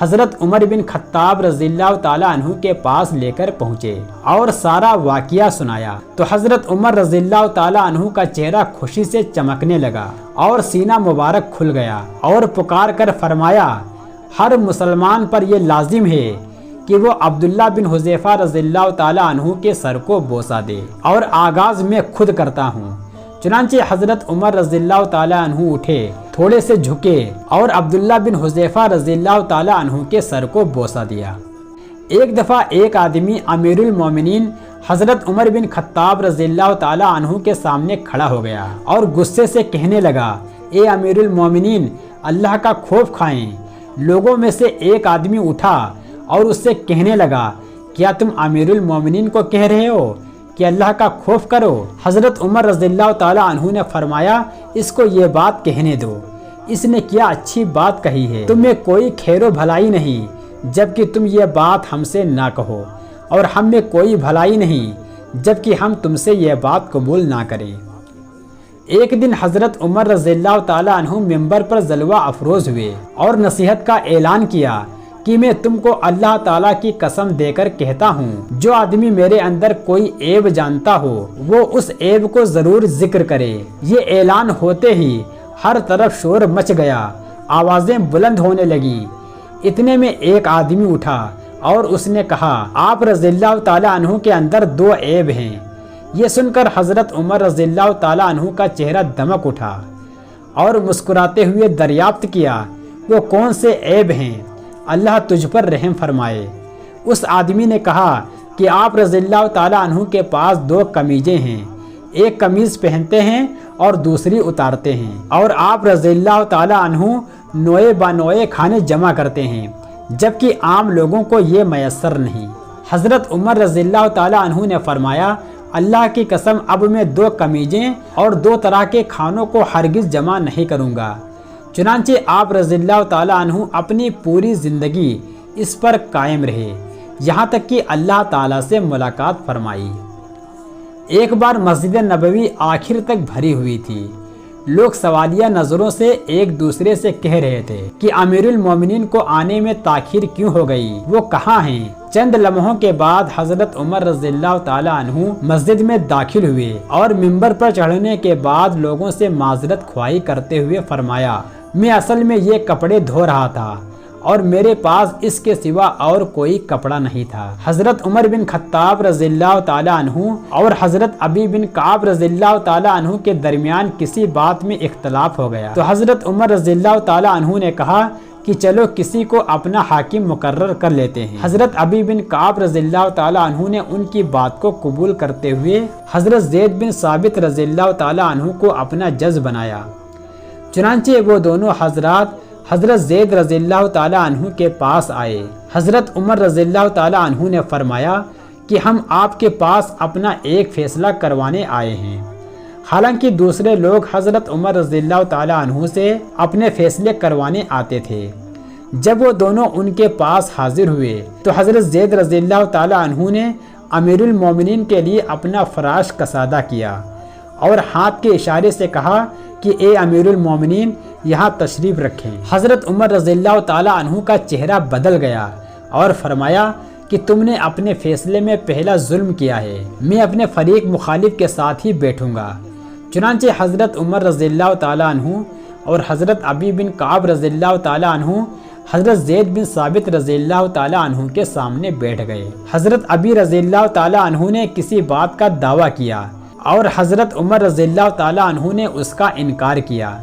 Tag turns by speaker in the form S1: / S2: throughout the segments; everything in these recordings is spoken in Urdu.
S1: حضرت عمر بن خطاب رضی اللہ تعالیٰ عنہ کے پاس لے کر پہنچے اور سارا واقعہ سنایا تو حضرت عمر رضی اللہ تعالیٰ عنہ کا چہرہ خوشی سے چمکنے لگا اور سینہ مبارک کھل گیا اور پکار کر فرمایا، ہر مسلمان پر یہ لازم ہے کہ وہ عبداللہ بن حذیفہ رضی اللہ تعالیٰ عنہ کے سر کو بوسہ دے، اور آغاز میں خود کرتا ہوں۔ چنانچہ حضرت عمر رضی اللہ تعالیٰ عنہ اٹھے، تھوڑے سے جھکے اور عبداللہ بن حذیفہ رضی اللہ تعالیٰ عنہ کے سر کو بوسہ دیا۔ ایک دفعہ ایک آدمی امیر المومنین حضرت عمر بن خطاب رضی اللہ تعالیٰ عنہ کے سامنے کھڑا ہو گیا اور غصے سے کہنے لگا، اے امیر المومنین، اللہ کا خوف کھائیں۔ لوگوں میں سے ایک آدمی اٹھا اور اس سے کہنے لگا، کیا تم امیر المومنین کو کہہ رہے ہو کہ اللہ کا خوف کرو؟ حضرت عمر رضی اللہ تعالیٰ عنہ نے فرمایا، اس کو یہ بات کہنے دو، اس نے کیا اچھی بات کہی ہے، تم میں کوئی خیر و بھلائی نہیں جبکہ تم یہ بات ہم سے نہ کہو، اور ہم میں کوئی بھلائی نہیں جبکہ ہم تم سے یہ بات قبول نہ کریں۔ ایک دن حضرت عمر رضی اللہ تعالیٰ عنہ ممبر پر جلوہ افروز ہوئے اور نصیحت کا اعلان کیا کہ میں تم کو اللہ تعالیٰ کی قسم دے کر کہتا ہوں، جو آدمی میرے اندر کوئی عیب جانتا ہو وہ اس عیب کو ضرور ذکر کرے۔ یہ اعلان ہوتے ہی ہر طرف شور مچ گیا، آوازیں بلند ہونے لگی۔ اتنے میں ایک آدمی اٹھا اور اس نے کہا، آپ رضی اللہ تعالیٰ عنہ کے اندر دو عیب ہیں۔ یہ سن کر حضرت عمر رضی اللہ تعالیٰ عنہ کا چہرہ دمک اٹھا اور مسکراتے ہوئے دریافت کیا، وہ کون سے عیب ہیں؟ اللہ تجھ پر رحم فرمائے۔ اس آدمی نے کہا کہ آپ رضی اللہ تعالیٰ عنہ کے پاس دو قمیضیں ہیں، ایک قمیض پہنتے ہیں اور دوسری اتارتے ہیں، اور آپ رضی اللہ تعالیٰ عنہ نوئے بانوئے کھانے جمع کرتے ہیں جبکہ عام لوگوں کو یہ میسر نہیں۔ حضرت عمر رضی اللہ تعالیٰ عنہ نے فرمایا، اللہ کی قسم اب میں دو قمیضیں اور دو طرح کے کھانوں کو ہرگز جمع نہیں کروں گا۔ چنانچہ آپ رضی اللہ تعالیٰ عنہ اپنی پوری زندگی اس پر قائم رہے، یہاں تک کہ اللہ تعالیٰ سے ملاقات فرمائی۔ ایک بار مسجد نبوی آخر تک بھری ہوئی تھی۔ لوگ سوالیہ نظروں سے ایک دوسرے سے کہہ رہے تھے کہ امیر المومنین کو آنے میں تاخیر کیوں ہو گئی، وہ کہاں ہیں؟ چند لمحوں کے بعد حضرت عمر رضی اللہ تعالیٰ عنہ مسجد میں داخل ہوئے اور ممبر پر چڑھنے کے بعد لوگوں سے معذرت خواہی کرتے ہوئے فرمایا، میں اصل میں یہ کپڑے دھو رہا تھا اور میرے پاس اس کے سوا اور کوئی کپڑا نہیں تھا۔ حضرت عمر بن خطاب رضی اللہ تعالیٰ عنہ اور حضرت ابی بن کعب رضی اللہ تعالیٰ عنہ کے درمیان کسی بات میں اختلاف ہو گیا تو حضرت عمر رضی اللہ تعالیٰ عنہ نے کہا کہ چلو کسی کو اپنا حاکم مقرر کر لیتے ہیں۔ حضرت ابی بن کعب رضی اللہ تعالیٰ عنہ نے ان کی بات کو قبول کرتے ہوئے حضرت زید بن ثابت رضی اللہ تعالیٰ عنہ کو اپنا جج بنایا۔ چنانچہ وہ دونوں حضرات حضرت زید رضی اللہ تعالیٰ عنہ کے پاس آئے۔ حضرت عمر رضی اللہ تعالیٰ عنہ نے فرمایا کہ ہم آپ کے پاس اپنا ایک فیصلہ کروانے آئے ہیں۔ حالانکہ دوسرے لوگ حضرت عمر رضی اللہ تعالیٰ عنہ سے اپنے فیصلے کروانے آتے تھے۔ جب وہ دونوں ان کے پاس حاضر ہوئے تو حضرت زید رضی اللہ تعالیٰ عنہ نے امیر المومنین کے لیے اپنا فراش کسادہ کیا اور ہاتھ کے اشارے سے کہا کہ اے امیر المومنین یہاں تشریف رکھیں۔ حضرت عمر رضی اللہ تعالیٰ عنہ کا چہرہ بدل گیا اور فرمایا کہ تم نے اپنے فیصلے میں پہلا ظلم کیا ہے، میں اپنے فریق مخالف کے ساتھ ہی بیٹھوں گا۔ چنانچہ حضرت عمر رضی اللہ تعالیٰ عنہ اور حضرت ابی بن کعب رضی اللہ تعالیٰ عنہ حضرت زید بن ثابت رضی اللہ تعالیٰ عنہ کے سامنے بیٹھ گئے۔ حضرت ابی رضی اللہ تعالیٰ عنہ نے کسی بات کا دعویٰ کیا اور حضرت عمر رضی اللہ تعالیٰ عنہ نے اس کا انکار کیا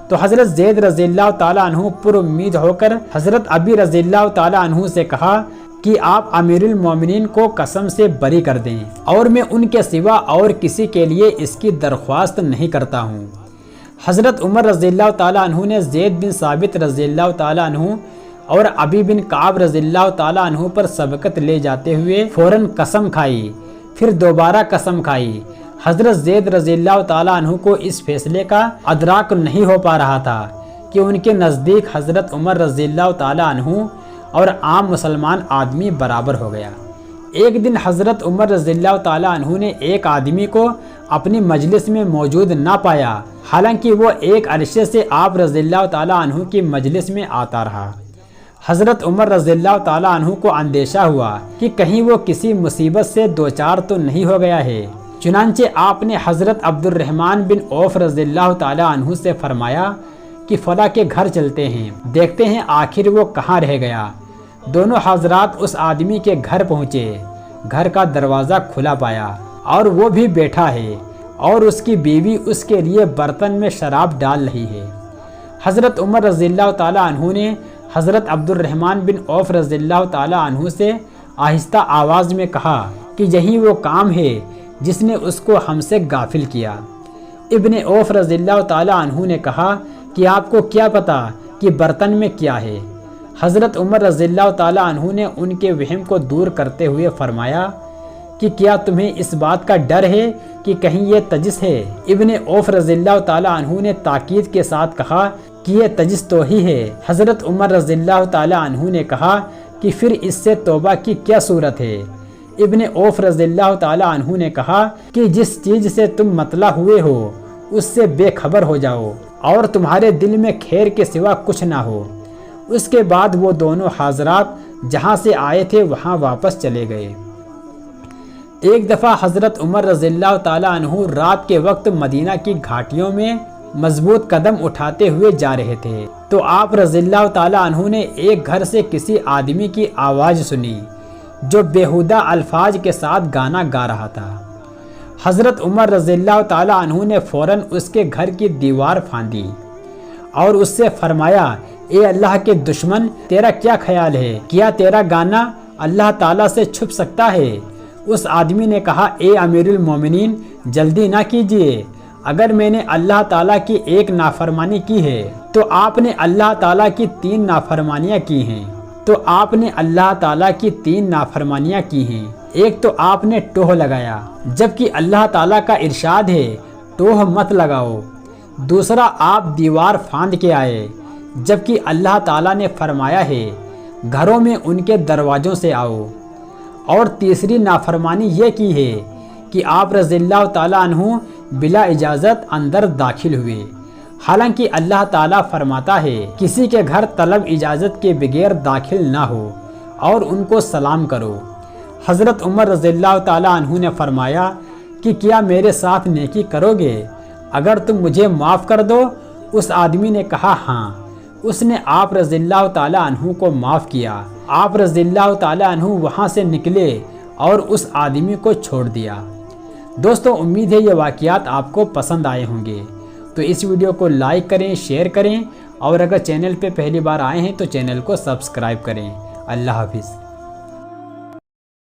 S1: تو حضرت زید رضی اللہ تعالیٰ عنہ پر امید ہو کر حضرت ابی رضی اللہ تعالیٰ عنہ سے کہا کہ آپ امیر المومنین کو قسم سے بری کر دیں اور میں ان کے سوا اور کسی کے لیے اس کی درخواست نہیں کرتا ہوں۔ حضرت عمر رضی اللہ تعالیٰ عنہ نے زید بن ثابت رضی اللہ تعالیٰ عنہ اور ابی بن کعب رضی اللہ تعالیٰ عنہ پر سبقت لے جاتے ہوئے فوراً قسم کھائی، پھر دوبارہ قسم کھائی۔ حضرت زید رضی اللہ تعالیٰ عنہ کو اس فیصلے کا ادراک نہیں ہو پا رہا تھا کہ ان کے نزدیک حضرت عمر رضی اللہ تعالیٰ عنہ اور عام مسلمان آدمی برابر ہو گیا۔ ایک دن حضرت عمر رضی اللہ تعالیٰ عنہ نے ایک آدمی کو اپنی مجلس میں موجود نہ پایا، حالانکہ وہ ایک عرصے سے آپ رضی اللہ تعالیٰ عنہ کی مجلس میں آتا رہا۔ حضرت عمر رضی اللہ تعالیٰ عنہ کو اندیشہ ہوا کہ کہیں وہ کسی مصیبت سے دوچار تو نہیں ہو گیا ہے۔ چنانچہ آپ نے حضرت عبد الرحمن بن عوف رضی اللہ تعالیٰ عنہ سے فرمایا کہ فلاں کے گھر چلتے ہیں، دیکھتے ہیں آخر وہ کہاں رہ گیا۔ دونوں حضرات اس آدمی کے گھر پہنچے، گھر کا دروازہ کھلا پایا اور وہ بھی بیٹھا ہے اور اس کی بیوی اس کے لیے برتن میں شراب ڈال رہی ہے۔ حضرت عمر رضی اللہ تعالیٰ عنہ نے حضرت عبد الرحمن بن عوف رضی اللہ تعالیٰ عنہ سے آہستہ آواز میں کہا کہ یہی وہ کام ہے جس نے اس کو ہم سے غافل کیا۔ ابن عوف رضی اللہ تعالیٰ عنہ نے کہا کہ آپ کو کیا پتا کہ برتن میں کیا ہے؟ حضرت عمر رضی اللہ تعالیٰ عنہ نے ان کے وہم کو دور کرتے ہوئے فرمایا کہ کیا تمہیں اس بات کا ڈر ہے کہ کہیں یہ تجس ہے؟ ابن عوف رضی اللہ تعالیٰ عنہ نے تاکید کے ساتھ کہا کہ یہ تجس تو ہی ہے۔ حضرت عمر رضی اللہ تعالیٰ عنہ نے کہا کہ پھر اس سے توبہ کی کیا صورت ہے؟ ابن عوف رضی اللہ تعالیٰ عنہ نے کہا کہ جس چیز سے تم مطلع ہوئے ہو اس سے بے خبر ہو جاؤ اور تمہارے دل میں خیر کے سوا کچھ نہ ہو۔ اس کے بعد وہ دونوں حضرات جہاں سے آئے تھے وہاں واپس چلے گئے۔ ایک دفعہ حضرت عمر رضی اللہ تعالیٰ عنہ رات کے وقت مدینہ کی گھاٹیوں میں مضبوط قدم اٹھاتے ہوئے جا رہے تھے تو آپ رضی اللہ تعالیٰ عنہ نے ایک گھر سے کسی آدمی کی آواز سنی جو بیہودہ الفاظ کے ساتھ گانا گا رہا تھا۔ حضرت عمر رضی اللہ تعالیٰ عنہ نے فوراً اس کے گھر کی دیوار پھاندی اور اس سے فرمایا، اے اللہ کے دشمن، تیرا کیا خیال ہے؟ کیا تیرا گانا اللہ تعالیٰ سے چھپ سکتا ہے؟ اس آدمی نے کہا، اے امیر المومنین، جلدی نہ کیجیے، اگر میں نے اللہ تعالیٰ کی ایک نافرمانی کی ہے تو آپ نے اللہ تعالیٰ کی 3 نافرمانیاں کی ہیں۔ ایک تو آپ نے ٹوہ لگایا جبکہ اللہ تعالیٰ کا ارشاد ہے ٹوہ مت لگاؤ۔ دوسرا، آپ دیوار پھاند کے آئے جبکہ اللہ تعالیٰ نے فرمایا ہے گھروں میں ان کے دروازوں سے آؤ۔ اور تیسری نافرمانی یہ کی ہے کہ آپ رضی اللہ تعالیٰ عنہ بلا اجازت اندر داخل ہوئے، حالانکہ اللہ تعالیٰ فرماتا ہے کسی کے گھر طلب اجازت کے بغیر داخل نہ ہو اور ان کو سلام کرو۔ حضرت عمر رضی اللہ تعالیٰ عنہ نے فرمایا کہ کیا میرے ساتھ نیکی کرو گے اگر تم مجھے معاف کر دو؟ اس آدمی نے کہا ہاں۔ اس نے آپ رضی اللہ تعالیٰ عنہ کو معاف کیا۔ آپ رضی اللہ تعالیٰ عنہ وہاں سے نکلے اور اس آدمی کو چھوڑ دیا۔ دوستو، امید ہے یہ واقعات آپ کو پسند آئے ہوں گے، تو اس ویڈیو کو لائک کریں، شیئر کریں اور اگر چینل پہ پہلی بار آئے ہیں تو چینل کو سبسکرائب کریں۔ اللہ حافظ۔